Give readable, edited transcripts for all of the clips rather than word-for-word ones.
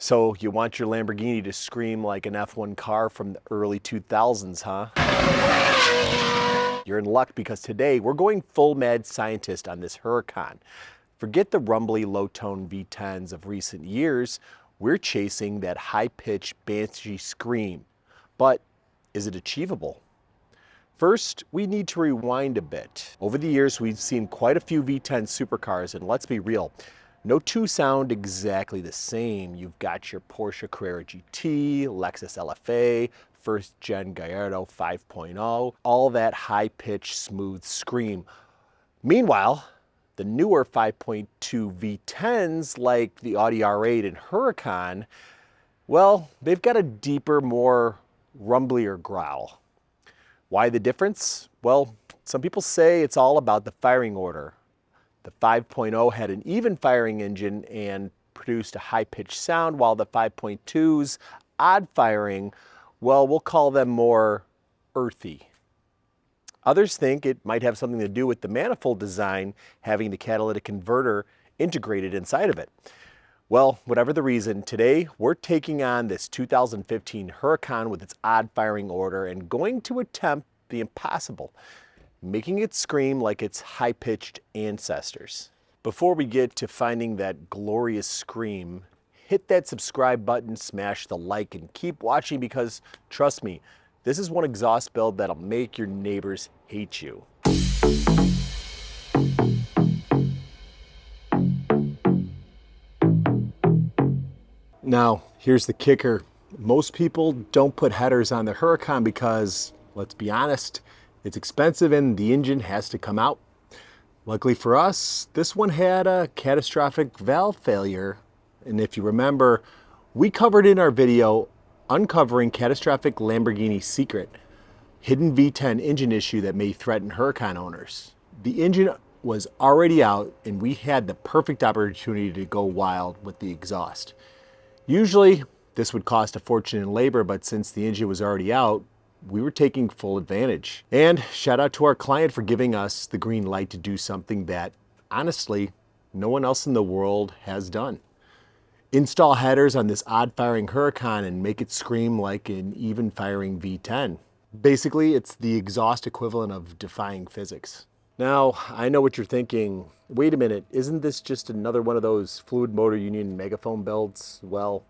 So you want your Lamborghini to scream like an F1 car from the early 2000s, huh? You're in luck because today we're going full mad scientist on this Huracan. Forget the rumbly low-tone V10s of recent years. We're chasing that high-pitched banshee scream. But is it achievable? First, we need to rewind a bit. Over the years, we've seen quite a few V10 supercars, and let's be real, no two sound exactly the same. You've got your Porsche Carrera GT, Lexus LFA, first gen Gallardo 5.0, all that high-pitched, smooth scream. Meanwhile, the newer 5.2 V10s like the Audi R8 and Huracan, well, they've got a deeper, more rumblier growl. Why the difference? Well, some people say it's all about the firing order. The 5.0 had an even firing engine and produced a high-pitched sound, while the 5.2's odd firing, well, we'll call them more earthy. Others think it might have something to do with the manifold design having the catalytic converter integrated inside of it. Well, whatever the reason, today we're taking on this 2015 Huracan with its odd firing order and going to attempt the impossible, making it scream like its high-pitched ancestors. Before we get to finding that glorious scream, hit that subscribe button, smash the like, and keep watching because, trust me, this is one exhaust build that'll make your neighbors hate you. Now, here's the kicker. Most people don't put headers on the Huracan because, let's be honest, it's expensive and the engine has to come out. Luckily for us, this one had a catastrophic valve failure. And if you remember, we covered in our video uncovering catastrophic Lamborghini secret, hidden V10 engine issue that may threaten Huracan owners. The engine was already out and we had the perfect opportunity to go wild with the exhaust. Usually, this would cost a fortune in labor, but since the engine was already out, we were taking full advantage. And shout out to our client for giving us the green light to do something that, honestly, no one else in the world has done. Install headers on this odd-firing Huracan and make it scream like an even-firing V10. Basically, it's the exhaust equivalent of defying physics. Now, I know what you're thinking. Wait a minute, isn't this just another one of those fluid MotorUnion megaphone builds? Well,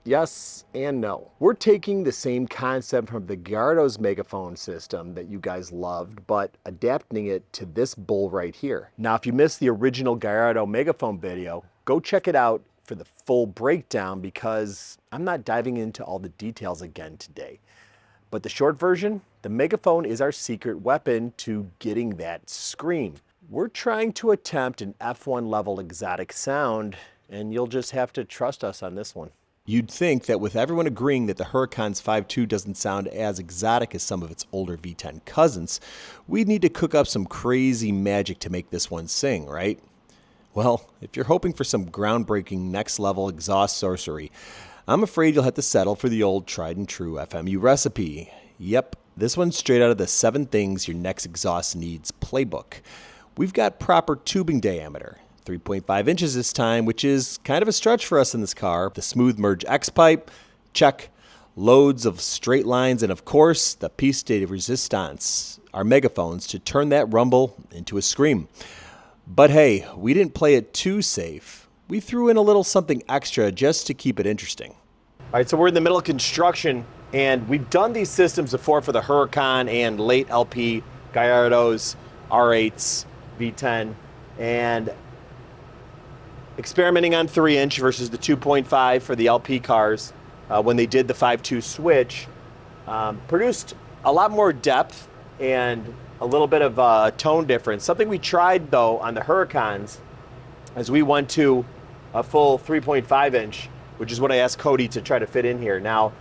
yes and no. We're taking the same concept from the Gallardo's megaphone system that you guys loved, but adapting it to this bull right here. Now, if you missed the original Gallardo megaphone video, go check it out for the full breakdown because I'm not diving into all the details again today. But the short version, the megaphone is our secret weapon to getting that scream. We're trying to attempt an F1 level exotic sound, and you'll just have to trust us on this one. You'd think that with everyone agreeing that the Huracan's 5.2 doesn't sound as exotic as some of its older V10 cousins, we'd need to cook up some crazy magic to make this one sing, right? Well, if you're hoping for some groundbreaking next level exhaust sorcery, I'm afraid you'll have to settle for the old tried and true FMU recipe. Yep, this one's straight out of the 7 things your next exhaust needs playbook. We've got proper tubing diameter, 3.5 inches this time, which is kind of a stretch for us in this car. The smooth merge X pipe, check. Loads of straight lines, and of course, the piece de resistance, our megaphones, to turn that rumble into a scream. But hey, we didn't play it too safe. We threw in a little something extra just to keep it interesting. All right, so we're in the middle of construction, and we've done these systems before for the Huracan and late LP Gallardos, R8s, V10, and experimenting on 3-inch versus the 2.5 for the LP cars when they did the 5.2 switch, produced a lot more depth and a little bit of a tone difference. Something we tried, though, on the Huracans as we went to a full 3.5 inch, which is what I asked Cody to try to fit in here. Now,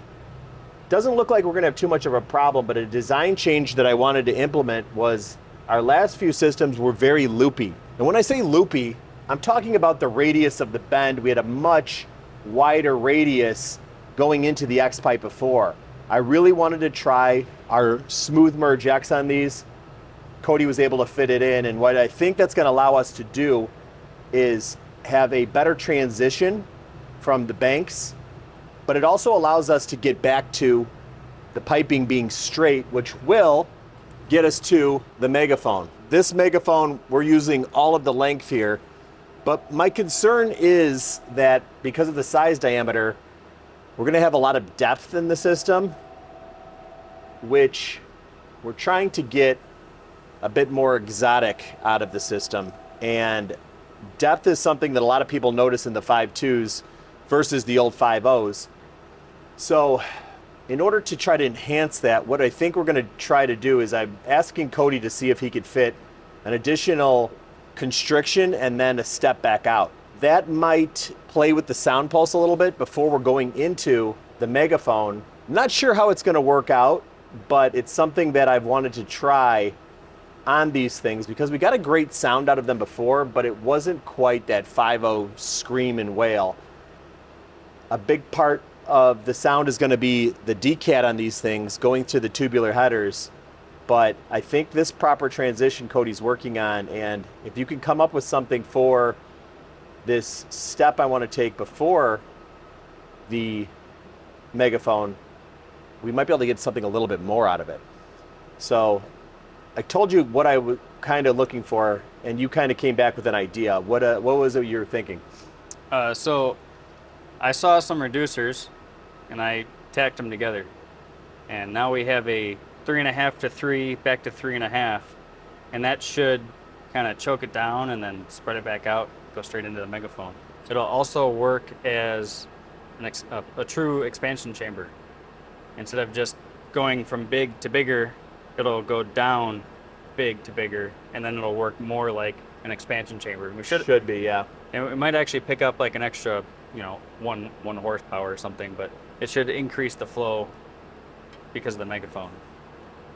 doesn't look like we're gonna have too much of a problem, but a design change that I wanted to implement was our last few systems were very loopy. And when I say loopy, I'm talking about the radius of the bend. We had a much wider radius going into the X pipe before. I really wanted to try our smooth merge X on these. Cody was able to fit it in, and what I think that's gonna allow us to do is have a better transition from the banks but it also allows us to get back to the piping being straight, which will get us to the megaphone. This megaphone, we're using all of the length here, but my concern is that because of the size diameter, we're gonna have a lot of depth in the system, which we're trying to get a bit more exotic out of the system. And depth is something that a lot of people notice in the 5.2s versus the old 5.0s. So in order to try to enhance that, what I think we're gonna try to do is I'm asking Cody to see if he could fit an additional constriction and then a step back out. That might play with the sound pulse a little bit before we're going into the megaphone. I'm not sure how it's gonna work out, but it's something that I've wanted to try on these things because we got a great sound out of them before, but it wasn't quite that 5.0 scream and wail. A big part of the sound is going to be the decat on these things going to the tubular headers, but I think this proper transition Cody's working on, and if you can come up with something for this step I want to take before the megaphone, we might be able to get something a little bit more out of it. So I told you what I was kind of looking for, and you kind of came back with an idea. What was it you were thinking? So I saw some reducers, and I tacked them together. And now we have a 3.5 to 3 back to 3.5, and that should kind of choke it down and then spread it back out, go straight into the megaphone. It'll also work as a true expansion chamber. Instead of just going from big to bigger, it'll go down big to bigger, and then it'll work more like an expansion chamber. Should be, yeah. And it might actually pick up like an extra, one horsepower or something, but it should increase the flow because of the megaphone.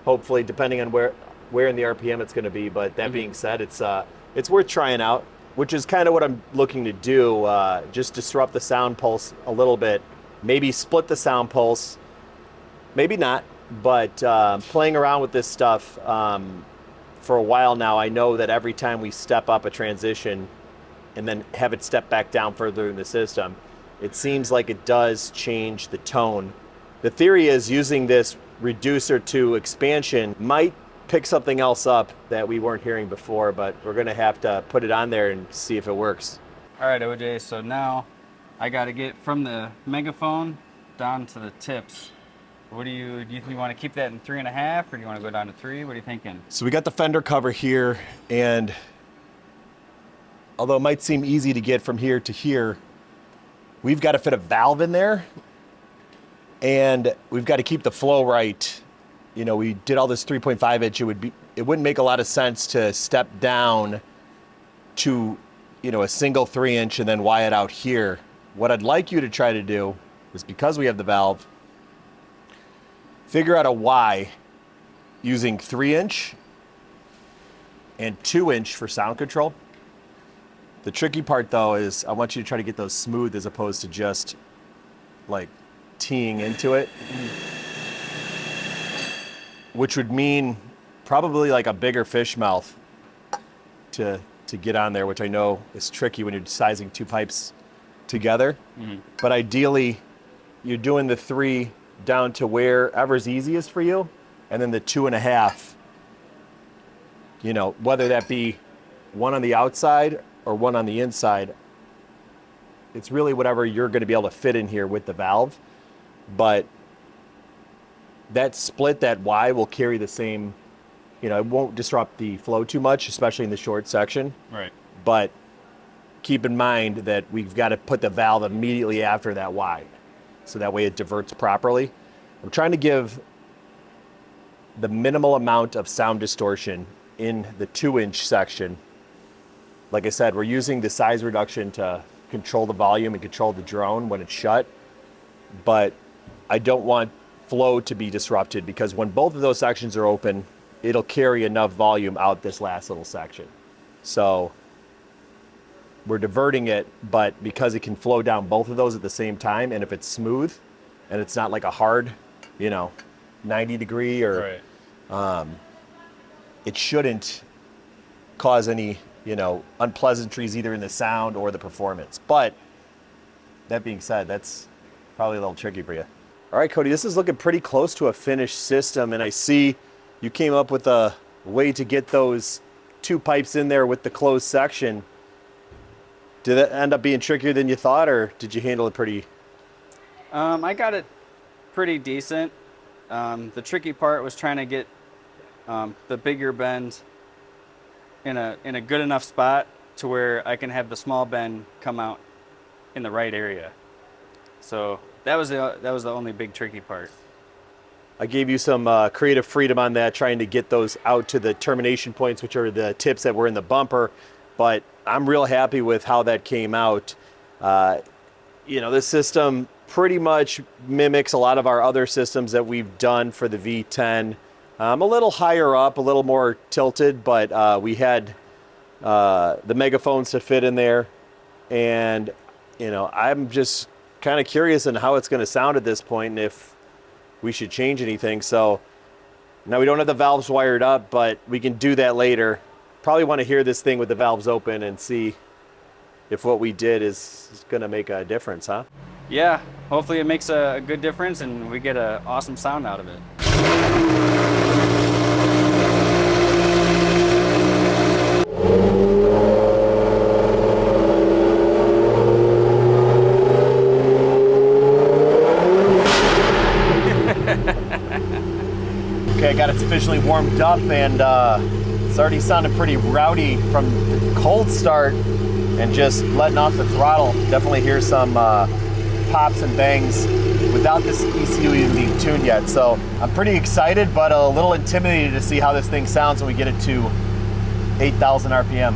Hopefully, depending on where in the RPM it's going to be. But that being said, it's worth trying out, which is kind of what I'm looking to do. Just disrupt the sound pulse a little bit, maybe split the sound pulse, maybe not. But playing around with this stuff for a while now, I know that every time we step up a transition and then have it step back down further in the system, it seems like it does change the tone. The theory is using this reducer to expansion might pick something else up that we weren't hearing before, but we're gonna have to put it on there and see if it works. All right, OJ, so now I gotta get from the megaphone down to the tips. Do you think you want to keep that in 3.5, or do you want to go down to 3? What are you thinking? So we got the fender cover here, and although it might seem easy to get from here to here, we've got to fit a valve in there, and we've got to keep the flow right. We did all this 3.5 inch. It wouldn't make a lot of sense to step down to, a single 3 inch and then wire it out here. What I'd like you to try to do is, because we have the valve, figure out a Y using 3 inch and 2 inch for sound control. The tricky part though is I want you to try to get those smooth as opposed to just like teeing into it, which would mean probably like a bigger fish mouth to get on there, which I know is tricky when you're sizing two pipes together. But ideally you're doing the 3 down to wherever's easiest for you, and then the 2.5, whether that be one on the outside or one on the inside, it's really whatever you're going to be able to fit in here with the valve. But that split, that Y, will carry the same, it won't disrupt the flow too much, especially in the short section. Right. But keep in mind that we've got to put the valve immediately after that Y, so that way it diverts properly. I'm trying to give the minimal amount of sound distortion in the 2 inch section. Like I said, we're using the size reduction to control the volume and control the drone when it's shut, but I don't want flow to be disrupted, because when both of those sections are open, it'll carry enough volume out this last little section. So we're diverting it, but because it can flow down both of those at the same time, and if it's smooth and it's not like a hard, 90 degree or, right, it shouldn't cause any, unpleasantries either in the sound or the performance. But that being said, that's probably a little tricky for you. All right, Cody, this is looking pretty close to a finished system, and I see you came up with a way to get those 2 pipes in there with the closed section. Did that end up being trickier than you thought, or did you handle it pretty? I got it pretty decent. The tricky part was trying to get the bigger bend in a good enough spot to where I can have the small bend come out in the right area. So that was the only big tricky part. I gave you some creative freedom on that, trying to get those out to the termination points, which are the tips that were in the bumper. But I'm real happy with how that came out. You know, this system pretty much mimics a lot of our other systems that we've done for the V10. A little higher up, a little more tilted, but we had the megaphones to fit in there. And, you know, I'm just kind of curious on how it's going to sound at this point and if we should change anything. So now we don't have the valves wired up, but we can do that later. Probably want to hear this thing with the valves open and see if what we did is going to make a difference, huh? Yeah, hopefully it makes a good difference and we get an awesome sound out of it. Okay, I got it sufficiently warmed up, and it's already sounding pretty rowdy from the cold start and just letting off the throttle. Definitely hear some pops and bangs without this ECU even being tuned yet. So I'm pretty excited, but a little intimidated to see how this thing sounds when we get it to 8,000 RPM.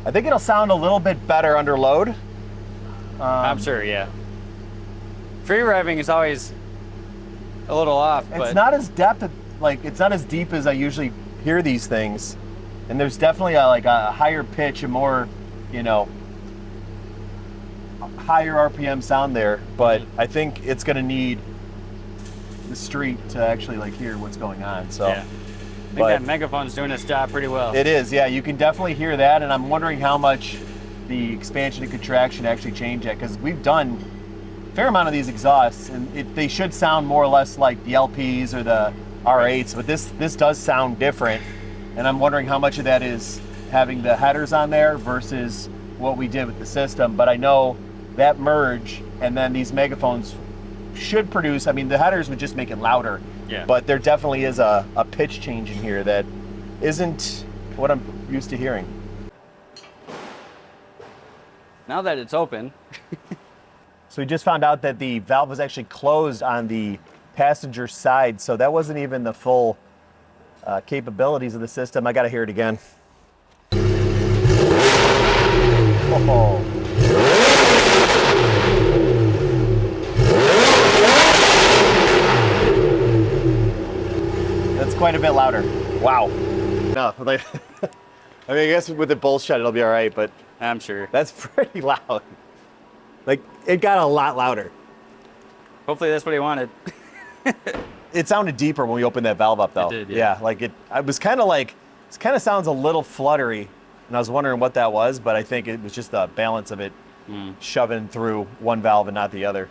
I think it'll sound a little bit better under load. I'm sure, yeah. Free revving is always a little off, but It's not as it's not as deep as I usually hear these things. And there's definitely a higher pitch and more, you know, higher RPM sound there, but I think it's going to need the street to actually hear what's going on. So yeah. I think that megaphone's doing its job pretty well. it is, yeah. You can definitely hear that, and I'm wondering how much the expansion and contraction actually change that, because we've done a fair amount of these exhausts, and they should sound more or less like the LPs or the R8s, but this does sound different, and I'm wondering how much of that is having the headers on there versus what we did with the system. But I know that merge and then these megaphones should produce, I mean, the headers would just make it louder. Yeah. But there definitely is a pitch change in here that isn't what I'm used to hearing. Now that it's open, So we just found out that the valve was actually closed on the passenger side, so that wasn't even the full capabilities of the system. I gotta hear it again. Oh. That's quite a bit louder. Wow. No, I mean, I guess with it both shut, it'll be all right, but I'm sure. that's pretty loud. It got a lot louder. Hopefully that's what he wanted. It sounded deeper when we opened that valve up, though. It did, yeah. I was kind of it kind of sounds a little fluttery, and I was wondering what that was, but I think it was just the balance of it shoving through one valve and not the other.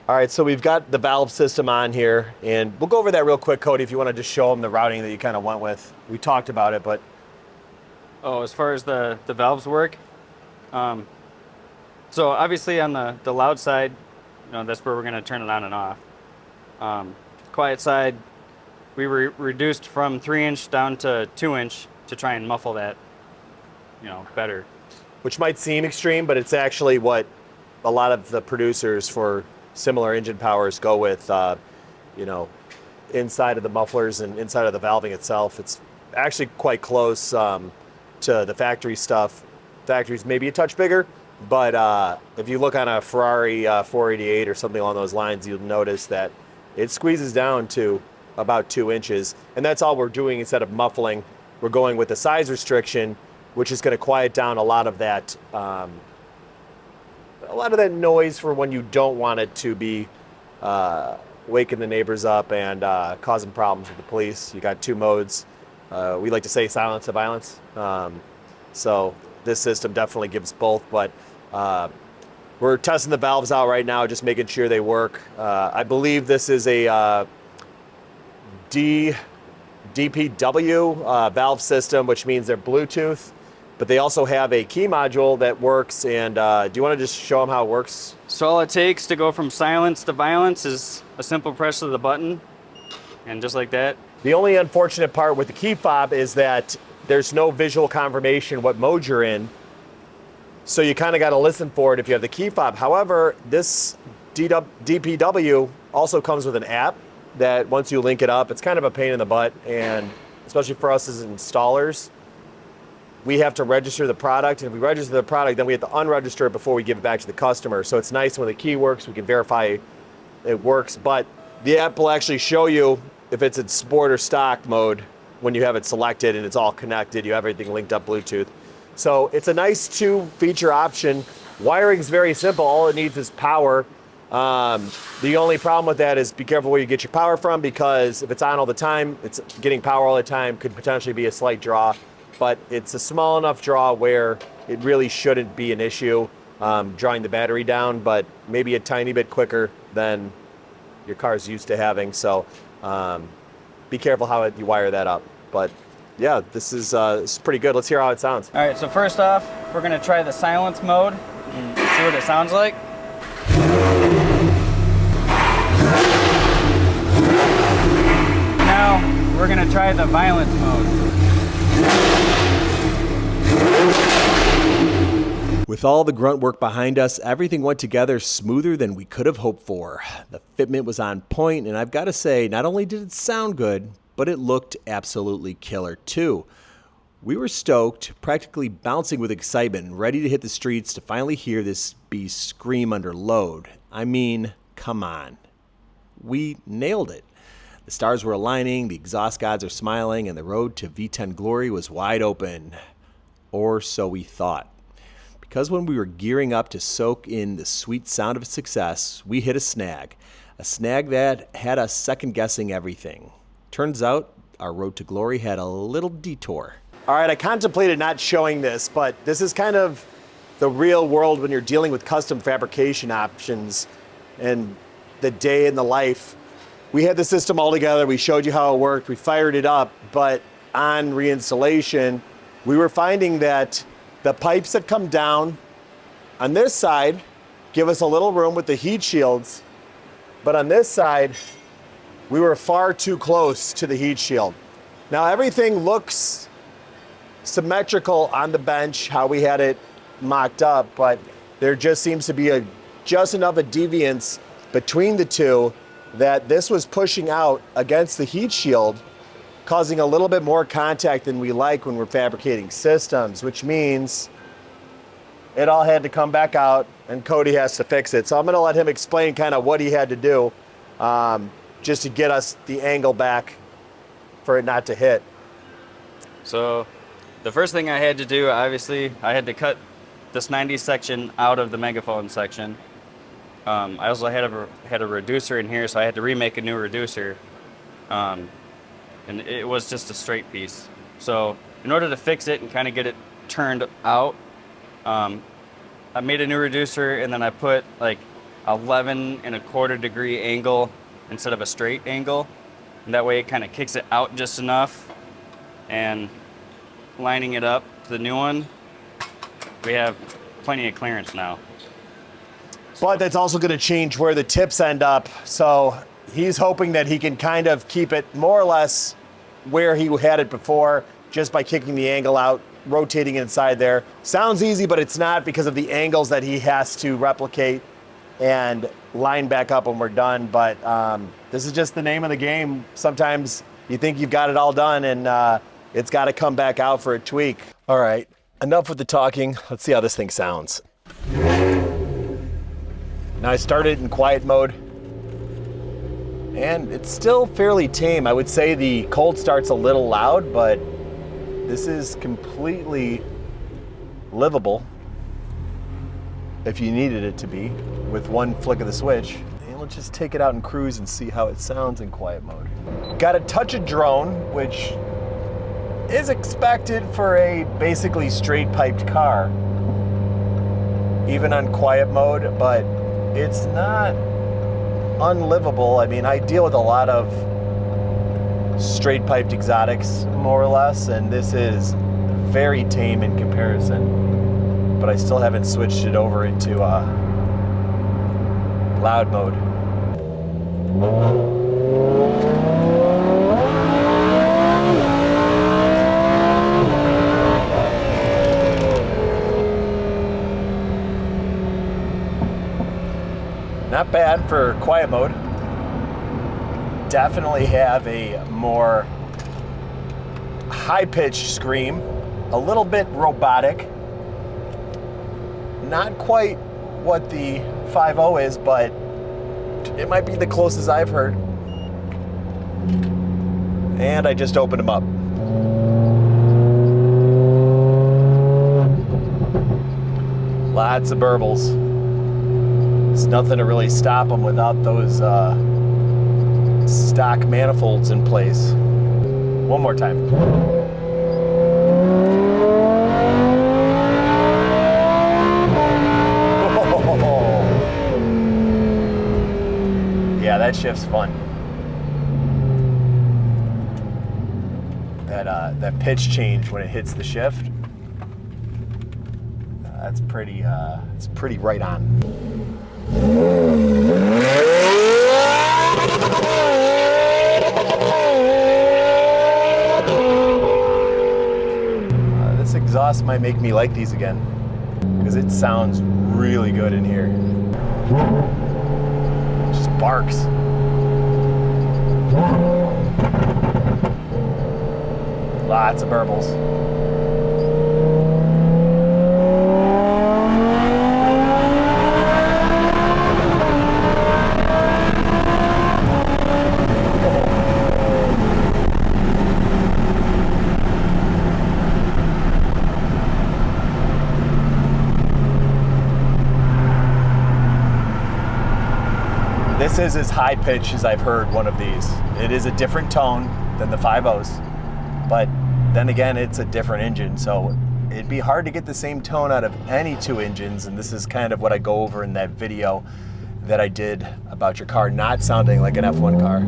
All right, so we've got the valve system on here, and we'll go over that real quick, Cody, if you want to just show them the routing that you kind of went with. We talked about it, but... Oh, as far as the valves work, so obviously on the loud side, you know, that's where we're going to turn it on and off. Quiet side, we reduced from 3-inch down to 2-inch to try and muffle that, you know, better. Which might seem extreme, but it's actually what a lot of the producers for similar engine powers go with, you know, inside of the mufflers and inside of the valving itself. It's actually quite close to the factory stuff. Factory's maybe a touch bigger, but if you look on a Ferrari 488 or something along those lines, you'll notice that it squeezes down to about 2 inches, and that's all we're doing instead of muffling we're going with the size restriction, which is going to quiet down a lot of that noise for when you don't want it to be waking the neighbors up and causing problems with the police. You got two modes. We like to say silence to violence. So this system definitely gives both, but we're testing the valves out right now, just making sure they work. I believe this is a DPW valve system, which means they're Bluetooth, but they also have a key module that works. And do you want to just show them how it works? So all it takes to go from silence to violence is a simple press of the button, and just like that. The only unfortunate part with the key fob is that there's no visual confirmation what mode you're in. So you kind of got to listen for it if you have the key fob. However, this DPW also comes with an app that once you link it up, it's kind of a pain in the butt. And especially for us as installers, we have to register the product. And if we register the product, then we have to unregister it before we give it back to the customer. So it's nice when the key works, we can verify it works. But the app will actually show you if it's in sport or stock mode when you have it selected and it's all connected, you have everything linked up Bluetooth. So it's a nice two-feature option. Wiring's very simple. All it needs is power. The only problem with that is be careful where you get your power from, because if it's on all the time, it's getting power all the time could potentially be a slight draw. But it's a small enough draw where it really shouldn't be an issue drawing the battery down, but maybe a tiny bit quicker than your car's used to having. So be careful how you wire that up. But yeah, this is pretty good. Let's hear how it sounds. All right, so first off, we're gonna try the silence mode and see what it sounds like. Now, we're gonna try the violence mode. With all the grunt work behind us, everything went together smoother than we could have hoped for. The fitment was on point, and I've got to say, not only did it sound good, but it looked absolutely killer too. We were stoked, practically bouncing with excitement, and ready to hit the streets to finally hear this beast scream under load. I mean, come on. We nailed it. The stars were aligning, the exhaust gods are smiling, and the road to V10 glory was wide open. Or so we thought. Because when we were gearing up to soak in the sweet sound of success, we hit a snag that had us second-guessing everything. Turns out, our road to glory had a little detour. All right, I contemplated not showing this, but this is kind of the real world when you're dealing with custom fabrication options and the day in the life. We had the system all together, we showed you how it worked, we fired it up, but on reinstallation, we were finding that the pipes that come down on this side give us a little room with the heat shields, but on this side, we were far too close to the heat shield. Now everything looks symmetrical on the bench, how we had it mocked up, but there just seems to be just enough of deviance between the two that this was pushing out against the heat shield, causing a little bit more contact than we like when we're fabricating systems, which means it all had to come back out and Cody has to fix it. So I'm gonna let him explain kind of what he had to do just to get us the angle back for it not to hit. So the first thing I had to do, obviously, I had to cut this 90 section out of the megaphone section. I also had a reducer in here, so I had to remake a new reducer. And it was just a straight piece. So in order to fix it and kind of get it turned out, I made a new reducer, and then I put like 11.25 degree angle instead of a straight angle. And that way it kind of kicks it out just enough. And lining it up to the new one, we have plenty of clearance now. But that's also going to change where the tips end up. So he's hoping that he can kind of keep it more or less where he had it before, just by kicking the angle out, rotating inside there. Sounds easy, but it's not, because of the angles that he has to replicate and line back up when we're done. But this is just the name of the game. Sometimes you think you've got it all done, and it's got to come back out for a tweak. All right, enough with the talking. Let's see how this thing sounds. Now I started in quiet mode, and it's still fairly tame. I would say the cold start's a little loud, but This is completely livable if you needed it to be with one flick of the switch. And let's just take it out and cruise and see how it sounds in quiet mode. Got a touch of drone, which is expected for a basically straight piped car, even on quiet mode, but it's not unlivable. I mean, I deal with a lot of straight piped exotics, more or less, and this is very tame in comparison, but I still haven't switched it over into loud mode. Not bad for quiet mode. Definitely have a more high-pitched scream, a little bit robotic. Not quite what the 5.0 is, but it might be the closest I've heard. And I just opened them up. Lots of burbles. There's nothing to really stop them without those stock manifolds in place. One more time. Yeah, that shift's fun. That pitch change when it hits the shift. That's pretty. It's pretty right on. This exhaust might make me like these again, because it sounds really good in here. It just barks. Lots of burbles. This is as high pitch as I've heard one of these. It is a different tone than the 5.0s, but then again, it's a different engine, so it'd be hard to get the same tone out of any two engines, and this is kind of what I go over in that video that I did about your car not sounding like an F1 car.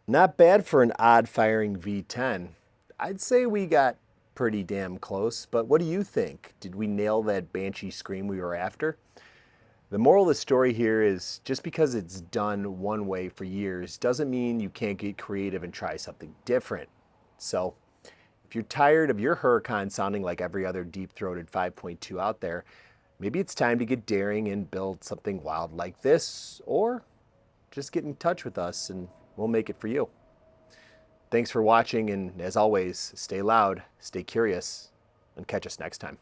Not bad for an odd firing V10. I'd say we got pretty damn close, but what do you think? Did we nail that banshee scream we were after? The moral of the story here is just because it's done one way for years doesn't mean you can't get creative and try something different. So if you're tired of your Huracan sounding like every other deep-throated 5.2 out there, maybe it's time to get daring and build something wild like this, or just get in touch with us and we'll make it for you. Thanks for watching, and as always, stay loud, stay curious, and catch us next time.